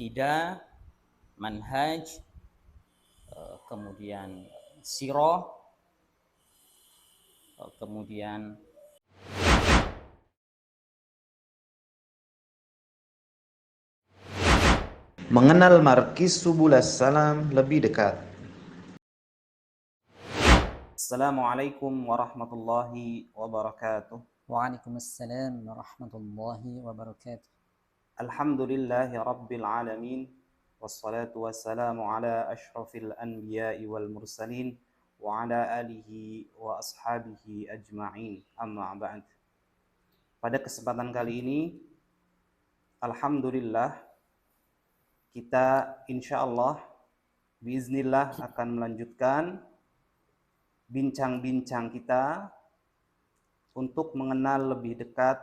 akidah, manhaj, kemudian sirah, kemudian mengenal Markis Subul Salam lebih dekat. Assalamualaikum warahmatullahi wabarakatuh. Waalaikumsalam warahmatullahi wabarakatuh. Alhamdulillahi rabbil alamin. Wassalatu wassalamu ala ashrafil anbiya'i wal mursalin wa ala alihi wa ashabihi ajma'in. Amma ba'd. Pada kesempatan kali ini, alhamdulillah, kita insyaallah biiznillah akan melanjutkan bincang-bincang kita untuk mengenal lebih dekat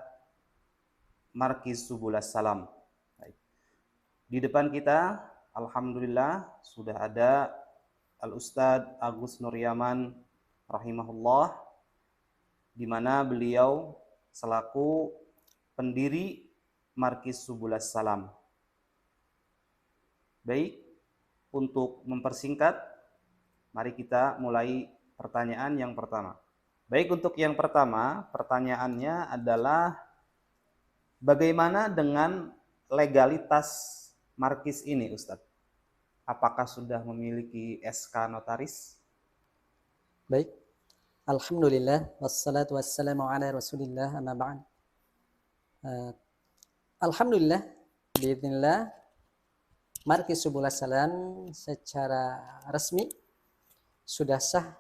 Markis Subul Salam. Di depan kita, alhamdulillah, sudah ada Al-Ustadz Agus Nur Yaman rahimahullah, di mana beliau selaku pendiri Markis Subul Salam. Baik, untuk mempersingkat, mari kita mulai pertanyaan yang pertama. Baik, untuk yang pertama, pertanyaannya adalah bagaimana dengan legalitas Markis ini, Ustadz? Apakah sudah memiliki SK notaris? Baik, alhamdulillah, wassalatu wassalamu ala rasulillah, amma ba'd. Alhamdulillah, biidznillah, Markis Subul Salam secara resmi sudah sah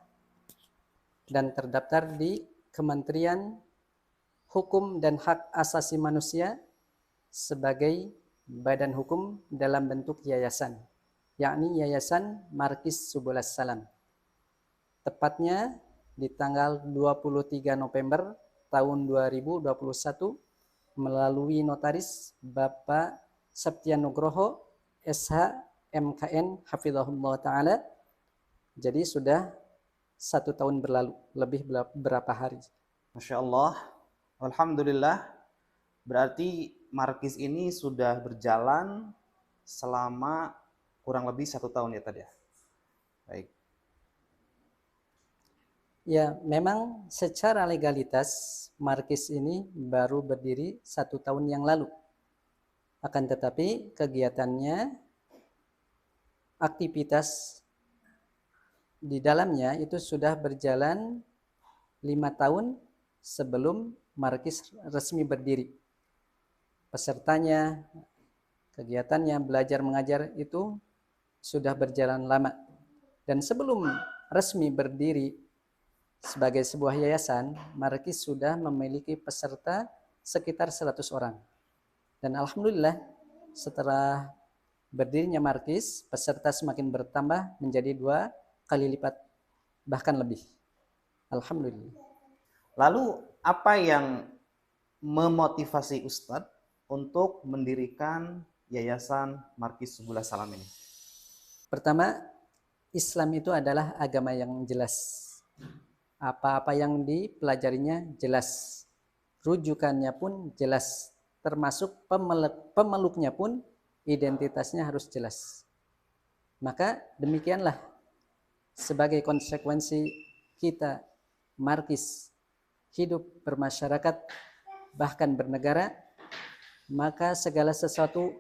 dan terdaftar di Kementerian Hukum dan Hak Asasi Manusia sebagai badan hukum dalam bentuk yayasan, yakni Yayasan Markis Subul Salam. Tepatnya di tanggal 23 November tahun 2021 melalui notaris Bapak Septian Nugroho SH MKN Hafizahullah Ta'ala. Jadi sudah 1 tahun berlalu, lebih berapa hari. Masya Allah, alhamdulillah, berarti Markis ini sudah berjalan selama kurang lebih 1 tahun ya tadi ya? Baik. Ya, memang secara legalitas Markis ini baru berdiri 1 tahun yang lalu. Akan tetapi kegiatannya, aktivitas di dalamnya itu sudah berjalan 5 tahun sebelum Markis resmi berdiri. Pesertanya, kegiatannya, belajar mengajar itu sudah berjalan lama. Dan sebelum resmi berdiri sebagai sebuah yayasan, Markis sudah memiliki peserta sekitar 100 orang. Dan alhamdulillah, setelah berdirinya Markis, peserta semakin bertambah menjadi 2 kali lipat, bahkan lebih. Alhamdulillah. Lalu apa yang memotivasi Ustadz untuk mendirikan Yayasan Markis Subul Salam ini? Pertama, Islam itu adalah agama yang jelas. Apa-apa yang dipelajarinya jelas. Rujukannya pun jelas. Termasuk pemeluknya pun identitasnya harus jelas. Maka demikianlah sebagai konsekuensi kita Markis hidup bermasyarakat bahkan bernegara, maka segala sesuatu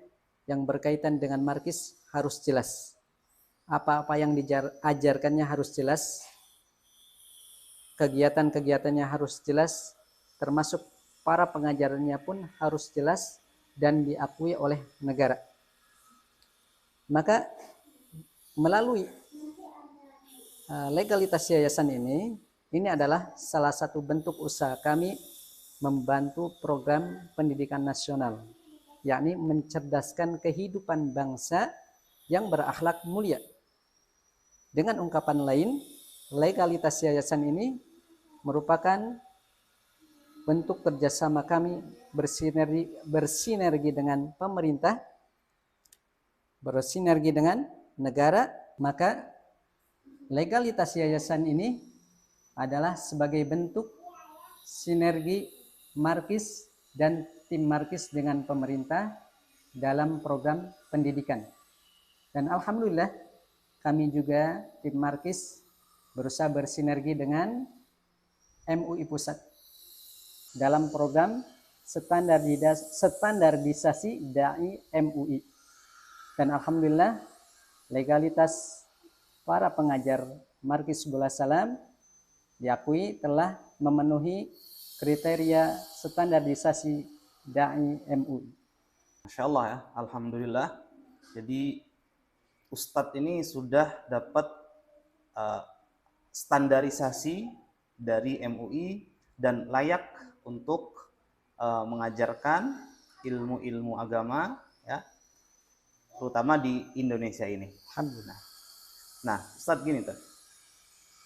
yang berkaitan dengan Markis harus jelas. Apa-apa yang diajarkannya harus jelas, kegiatan-kegiatannya harus jelas, termasuk para pengajarannya pun harus jelas dan diakui oleh negara. Maka melalui legalitas yayasan ini adalah salah satu bentuk usaha kami membantu program pendidikan nasional, yakni mencerdaskan kehidupan bangsa yang berakhlak mulia. Dengan ungkapan lain, legalitas yayasan ini merupakan bentuk kerjasama kami bersinergi dengan pemerintah, bersinergi dengan negara. Maka legalitas yayasan ini adalah sebagai bentuk sinergi Markis dan tim Markis dengan pemerintah dalam program pendidikan. Dan alhamdulillah kami juga tim Markis berusaha bersinergi dengan MUI Pusat dalam program standarisasi dai MUI. Dan alhamdulillah legalitas para pengajar Markis Subul Salam diakui telah memenuhi kriteria standarisasi dai MUI. Masya Allah ya, alhamdulillah. Jadi Ustadz ini sudah dapat standarisasi dari MUI dan layak untuk mengajarkan ilmu-ilmu agama ya, terutama di Indonesia ini. Alhamdulillah. Nah, Ustadz gini tuh.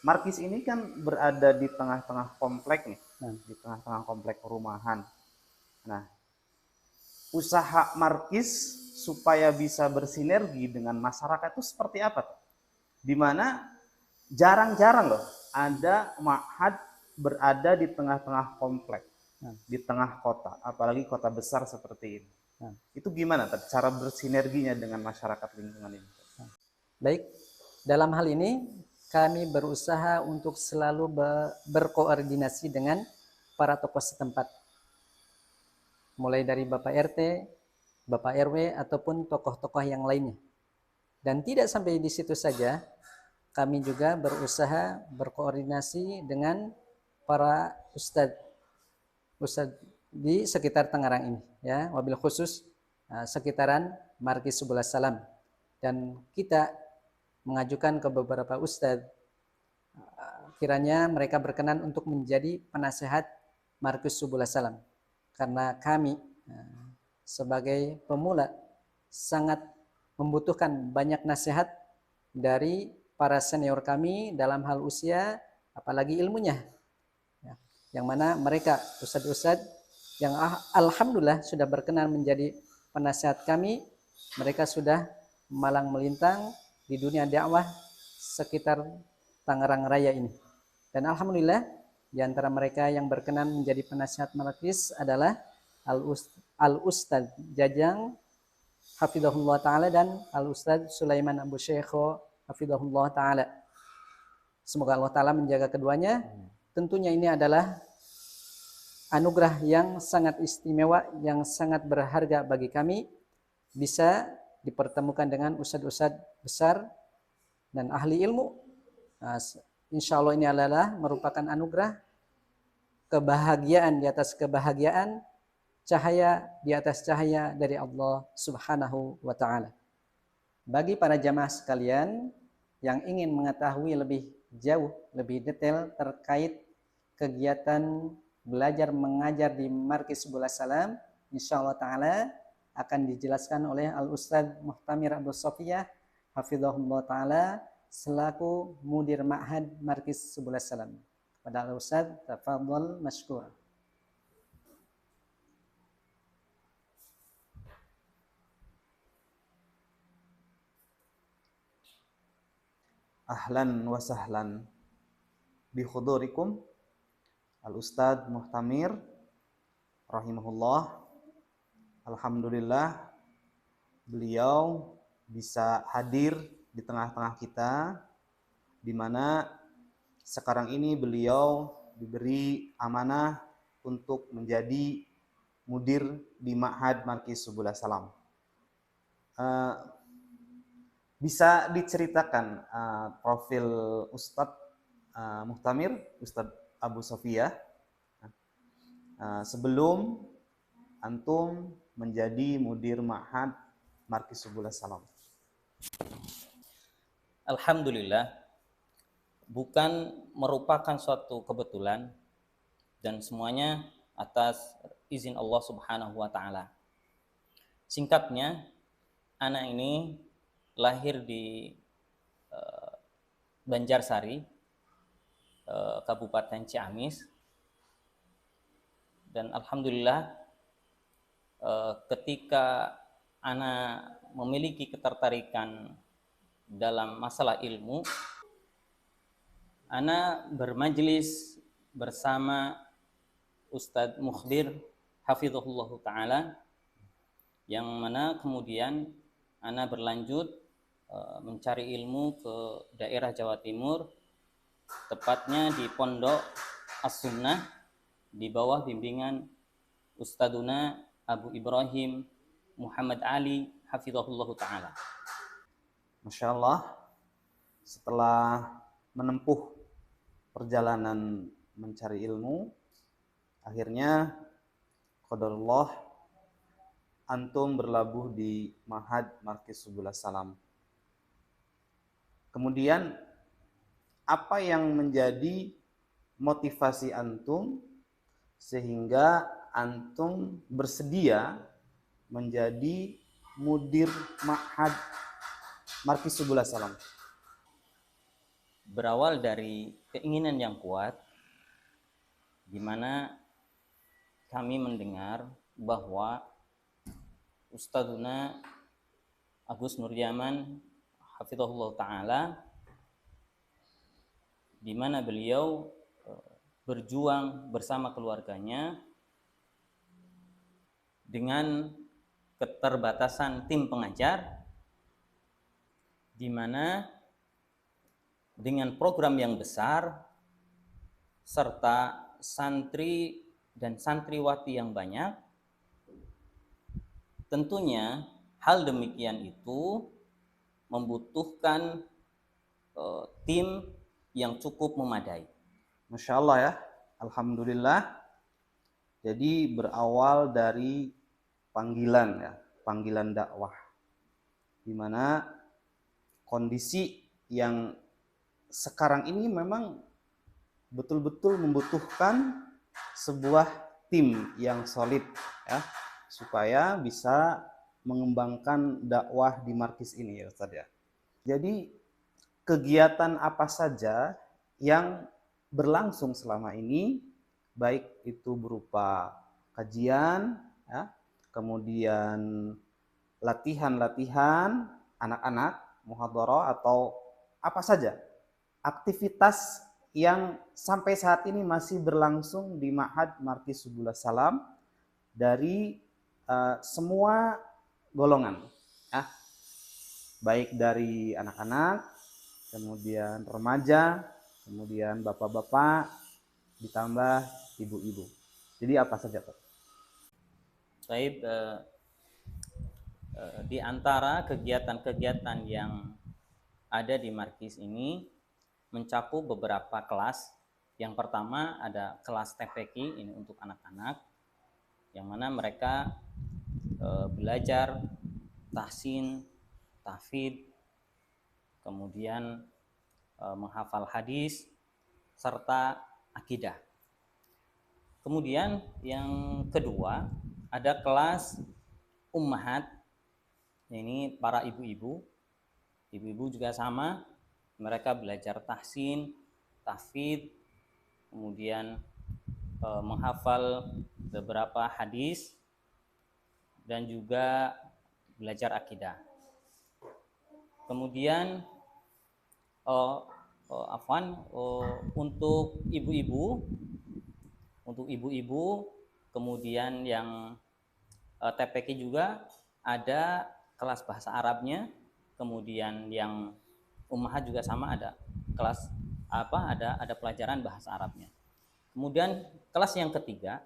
Markis ini kan berada di tengah-tengah komplek nih, di tengah-tengah komplek perumahan. Nah, usaha Markis supaya bisa bersinergi dengan masyarakat itu seperti apa tuh? Dimana jarang-jarang loh ada ma'had berada di tengah-tengah komplek, di tengah kota, apalagi kota besar seperti ini. Itu gimana tuh cara bersinerginya dengan masyarakat lingkungan ini? Baik, dalam hal ini kami berusaha untuk selalu berkoordinasi dengan para tokoh setempat. Mulai dari Bapak RT, Bapak RW, ataupun tokoh-tokoh yang lainnya. Dan tidak sampai di situ saja, kami juga berusaha berkoordinasi dengan para ustadz di sekitar Tangerang ini, ya, wabil khusus sekitaran Markis Subul Salam. Dan kita mengajukan ke beberapa ustadz, kiranya mereka berkenan untuk menjadi penasehat Markis Subul Salam, karena kami sebagai pemula sangat membutuhkan banyak nasihat dari para senior kami dalam hal usia, apalagi ilmunya, yang mana mereka ustadz-ustadz yang alhamdulillah sudah berkenan menjadi penasehat kami. Mereka sudah malang melintang di dunia dakwah sekitar Tangerang Raya ini. Dan alhamdulillah di antara mereka yang berkenan menjadi penasihat Markis adalah Al-Ustadz Jajang hafizahullah ta'ala dan Al-Ustadz Sulaiman Abu Syekho hafizahullah ta'ala. Semoga Allah ta'ala menjaga keduanya. Tentunya ini adalah anugerah yang sangat istimewa, yang sangat berharga bagi kami, bisa dipertemukan dengan ustadz-ustadz besar dan ahli ilmu. Insya Allah ini adalah merupakan anugerah, kebahagiaan di atas kebahagiaan, cahaya di atas cahaya dari Allah Subhanahu wa Ta'ala. Bagi para jamaah sekalian yang ingin mengetahui lebih jauh, lebih detail terkait kegiatan belajar mengajar di Markis Subul Salam, insya Allah Ta'ala akan dijelaskan oleh Al-Ustadz Muhtamir Abdul Sofiyah hafizahullah Ta'ala selaku mudir ma'had Markis Subul Salam. Pada Al-Ustadz, tafadhol mashkur. Ahlan wa sahlan bi khudurikum Al-Ustadz Muhtamir rahimahullah. Alhamdulillah beliau bisa hadir di tengah-tengah kita, di mana sekarang ini beliau diberi amanah untuk menjadi mudir di Ma'had Markis Subul Salam. Bisa diceritakan profil Ustadz Muhtamir, Ustadz Abu Sofiyah, sebelum antum menjadi mudir Ma'had Markis Subul Salam? Alhamdulillah, bukan merupakan suatu kebetulan dan semuanya atas izin Allah Subhanahu wa Ta'ala. Singkatnya, anak ini lahir di Banjarsari, Kabupaten Ciamis, dan alhamdulillah ketika anak memiliki ketertarikan dalam masalah ilmu, anak bermajlis bersama Ustadz Mukhbir hafizahullah ta'ala, yang mana kemudian ana berlanjut mencari ilmu ke daerah Jawa Timur, tepatnya di Pondok As-Sunnah di bawah bimbingan Ustaduna Abu Ibrahim Muhammad Ali hafizahullah ta'ala. Masya Allah, setelah menempuh perjalanan mencari ilmu, akhirnya qadarullah antum berlabuh di Ma'had Markis Subul Salam. Kemudian apa yang menjadi motivasi antum sehingga antum bersedia menjadi mudir Ma'had Markis Subul Salam? Berawal dari keinginan yang kuat, di mana kami mendengar bahwa Ustadzuna Agus Nurjaman hafizahullah ta'ala, di mana beliau berjuang bersama keluarganya dengan keterbatasan tim pengajar, di mana dengan program yang besar serta santri dan santriwati yang banyak, tentunya hal demikian itu membutuhkan tim yang cukup memadai. Masya Allah ya, alhamdulillah. Jadi berawal dari panggilan ya, panggilan dakwah, di mana kondisi yang sekarang ini memang betul-betul membutuhkan sebuah tim yang solid ya, supaya bisa mengembangkan dakwah di markis ini ya Ustaz ya. Jadi kegiatan apa saja yang berlangsung selama ini, baik itu berupa kajian ya, kemudian latihan-latihan anak-anak, muhadharah, atau apa saja aktivitas yang sampai saat ini masih berlangsung di Ma'had Markis Subul Salam dari semua golongan ya, baik dari anak-anak, kemudian remaja, kemudian bapak-bapak, ditambah ibu-ibu. Jadi apa saja Pak? Baik, di antara kegiatan-kegiatan yang ada di markis ini mencakup beberapa kelas. Yang pertama ada kelas TPQ, ini untuk anak-anak, yang mana mereka belajar tahsin, tahfidz, kemudian menghafal hadis serta akidah. Kemudian yang kedua ada kelas ummahat, ini para ibu-ibu. Ibu-ibu juga sama, mereka belajar tahsin, tahfidz, kemudian menghafal beberapa hadis dan juga belajar akidah. Kemudian untuk ibu-ibu, kemudian yang TPQ juga ada kelas bahasa Arabnya, kemudian yang ummahat juga sama, ada kelas ada pelajaran bahasa Arabnya. Kemudian kelas yang ketiga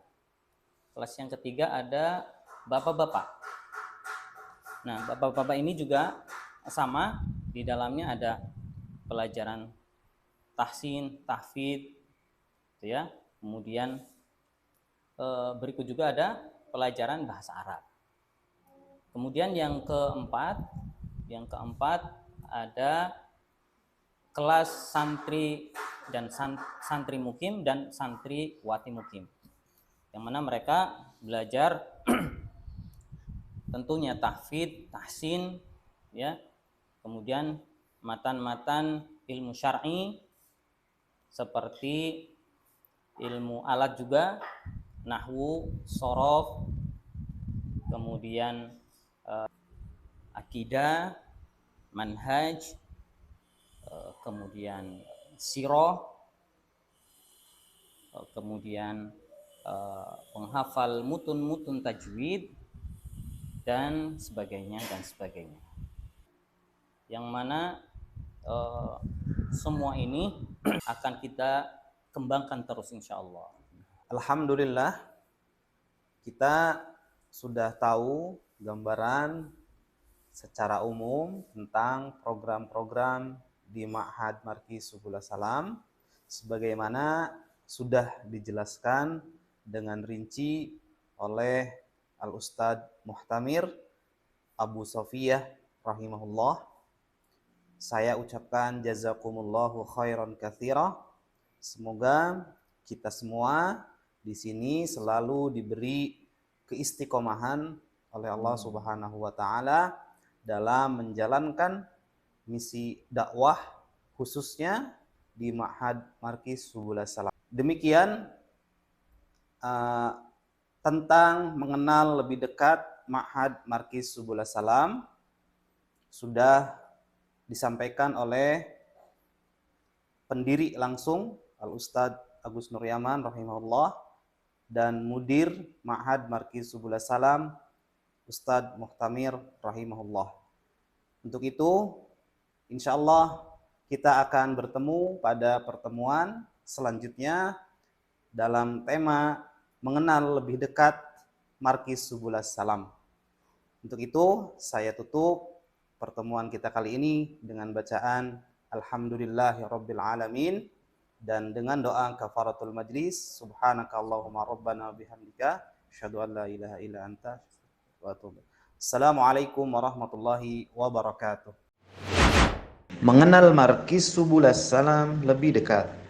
ada bapak-bapak. Nah, bapak-bapak ini juga sama, di dalamnya ada pelajaran tahsin, tahfidz, gitu ya. Kemudian berikut juga ada pelajaran bahasa Arab. Kemudian yang keempat ada kelas santri dan santri mukim dan santri wati mukim, yang mana mereka belajar tentunya tahfidz, tahsin, ya. Kemudian matan-matan ilmu syar'i seperti ilmu alat juga, nahwu, shorof, kemudian akidah, manhaj, kemudian sirah, kemudian penghafal mutun tajwid, dan sebagainya dan sebagainya. Yang mana semua ini akan kita kembangkan terus insya Allah. Alhamdulillah, kita sudah tahu gambaran secara umum tentang program-program di Ma'had Markis Subul Salam sebagaimana sudah dijelaskan dengan rinci oleh Al-Ustadz Muhtamir Abu Sofiyah rahimahullah. Saya ucapkan jazakumullahu khairan katsira. Semoga kita semua di sini selalu diberi keistiqomahan oleh Allah Subhanahu wa taala dalam menjalankan misi dakwah khususnya di Ma'had Markis Subul Salam. Demikian tentang mengenal lebih dekat Ma'had Markis Subul Salam sudah disampaikan oleh pendiri langsung Al-Ustadz Agus Nur Yaman rahimahullah dan mudir Ma'had Markis Subul Salam Ustadz Muhtamir rahimahullah. Untuk itu insyaallah kita akan bertemu pada pertemuan selanjutnya dalam tema mengenal lebih dekat Markis Subul Salam. Untuk itu saya tutup pertemuan kita kali ini dengan bacaan Alhamdulillahirabbil alamin dan dengan doa kafaratul majlis. Subhanakallahumma rabbana bihamdika asyhadu an la ilaha illa anta wa atubu. Assalamualaikum warahmatullahi wabarakatuh. Mengenal Markis Subul Salam lebih dekat.